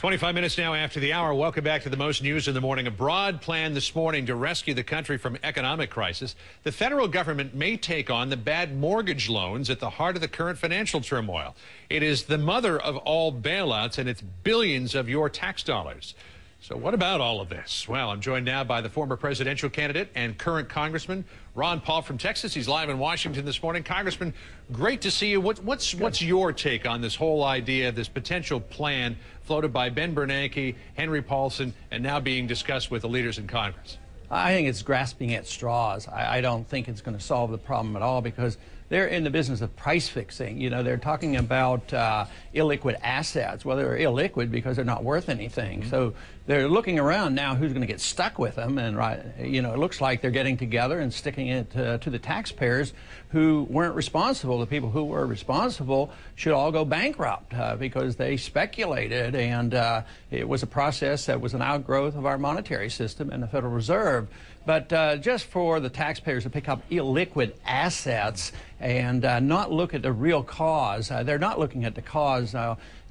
25 minutes now after the hour. Welcome back to the most news in the morning. A broad plan this morning to rescue the country from economic crisis. The federal government may take on the bad mortgage loans at the heart of the current financial turmoil. It is the mother of all bailouts, and it's billions of your tax dollars. So what about all of this? Well, I'm joined now by the former presidential candidate and current Congressman Ron Paul from Texas. He's live in Washington this morning. Congressman, great to see you. What's your take on this whole idea, this potential plan floated by Ben Bernanke, Henry Paulson, and now being discussed with the leaders in Congress? I think it's grasping at straws. I don't think it's going to solve the problem at all, because they're in the business of price fixing. You know, they're talking about illiquid assets. Well, they're illiquid because they're not worth anything. So they're looking around now who's going to get stuck with them. And, you know, it looks like they're getting together and sticking it to the taxpayers who weren't responsible. The people who were responsible should all go bankrupt because they speculated. And it was a process that was an outgrowth of our monetary system and the Federal Reserve. But just for the taxpayers to pick up illiquid assets and not look at the real cause. They're not looking at the cause.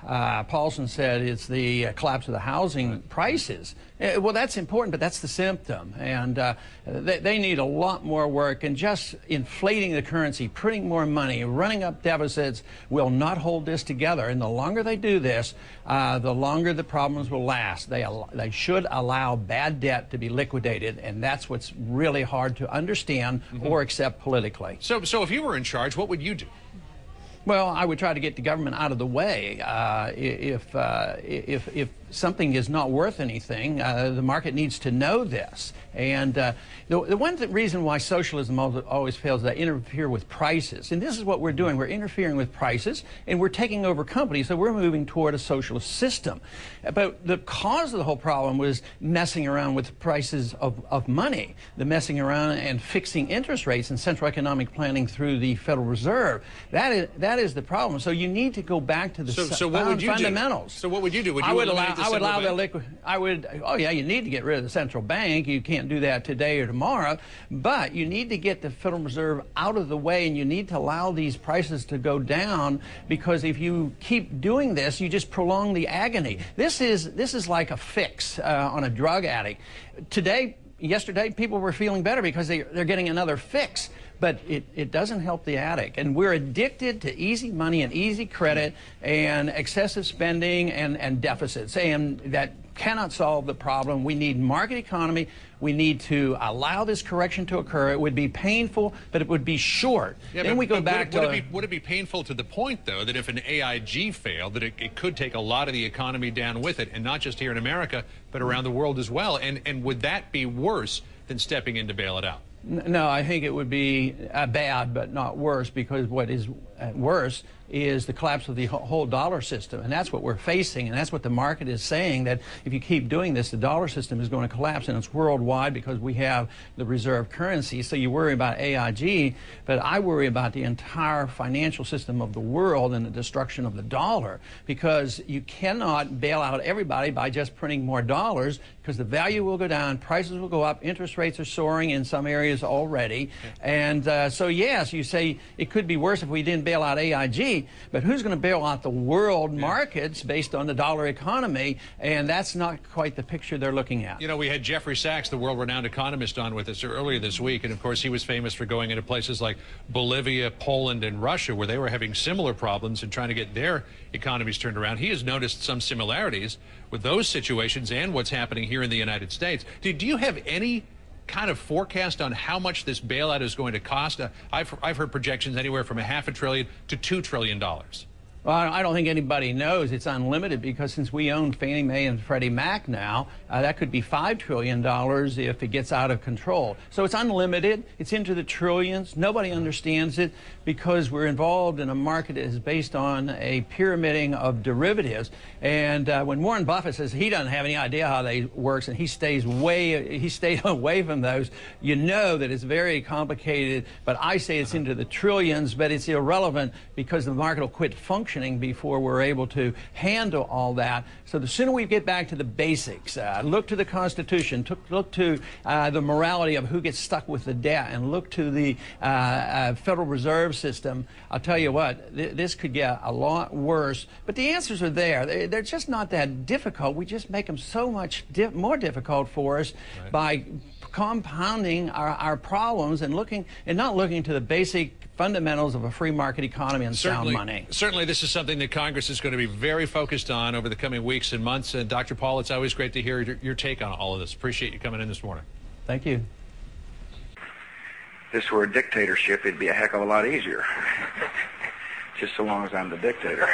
Paulson said it's the collapse of the housing prices. Well, that's important, but that's the symptom. And they need a lot more work. And just inflating the currency, printing more money, running up deficits will not hold this together. And the longer they do this, the longer the problems will last. They should allow bad debt to be liquidated, and that's what's really hard to understand or accept politically. So if you were in charge, what would you do? Well, I would try to get the government out of the way. If something is not worth anything, the market needs to know this. And the one reason why socialism always fails is that interfere with prices. And this is what we're doing. We're interfering with prices, and we're taking over companies, so we're moving toward a socialist system. But the cause of the whole problem was messing around with prices of money, the messing around and fixing interest rates and central economic planning through the Federal Reserve. That is the problem. So you need to go back to the fundamentals. So what would you do? Would you oh yeah, you need to get rid of the central bank. You can't do that today or tomorrow, but you need to get the Federal Reserve out of the way, and you need to allow these prices to go down, because if you keep doing this, you just prolong the agony. This is like a fix on a drug addict. Yesterday, people were feeling better because they're getting another fix. But it doesn't help the addict. And we're addicted to easy money and easy credit and excessive spending and deficits. And that cannot solve the problem. We need market economy. We need to allow this correction to occur. It would be painful, but it would be short. Yeah, then we go back to... Would it be painful to the point, though, that if an AIG failed, that it could take a lot of the economy down with it, and not just here in America, but around the world as well? And would that be worse than stepping in to bail it out? No, I think it would be bad, but not worse, because what is worse is the collapse of the whole dollar system. And that's what we're facing, and that's what the market is saying, that if you keep doing this, the dollar system is going to collapse, and it's worldwide because we have the reserve currency. So you worry about AIG, but I worry about the entire financial system of the world and the destruction of the dollar, because you cannot bail out everybody by just printing more dollars, because the value will go down, prices will go up, interest rates are soaring in some areas already. And so yes, you say it could be worse if we didn't bail out AIG, but who's going to bail out the world markets based on the dollar economy? And that's not quite the picture they're looking at. You know, we had Jeffrey Sachs, the world-renowned economist, on with us earlier this week, and of course he was famous for going into places like Bolivia, Poland, and Russia, where they were having similar problems and trying to get their economies turned around. He has noticed some similarities with those situations and what's happening here in the United States. Do you have any kind of forecast on how much this bailout is going to cost? I've heard projections anywhere from $500 billion to $2 trillion. Well, I don't think anybody knows. It's unlimited, because since we own Fannie Mae and Freddie Mac now, that could be $5 trillion if it gets out of control. So it's unlimited. It's into the trillions. Nobody understands it, because we're involved in a market that is based on a pyramiding of derivatives. And when Warren Buffett says he doesn't have any idea how they works, and he stayed away from those, you know that it's very complicated. But I say it's into the trillions, but it's irrelevant, because the market will quit functioning malfunctioning before we're able to handle all that. So the sooner we get back to the basics, look to the Constitution, look to the morality of who gets stuck with the debt, and look to the Federal Reserve System, I'll tell you what, this could get a lot worse. But the answers are there. They're just not that difficult. We just make them so much more difficult for us by compounding our problems and not looking to the basic fundamentals of a free market economy and sound money. Certainly, this is something that Congress is going to be very focused on over the coming weeks and months. And Dr. Paul, it's always great to hear your take on all of this. Appreciate you coming in this morning. Thank you. If this were a dictatorship, it'd be a heck of a lot easier. Just so long as I'm the dictator.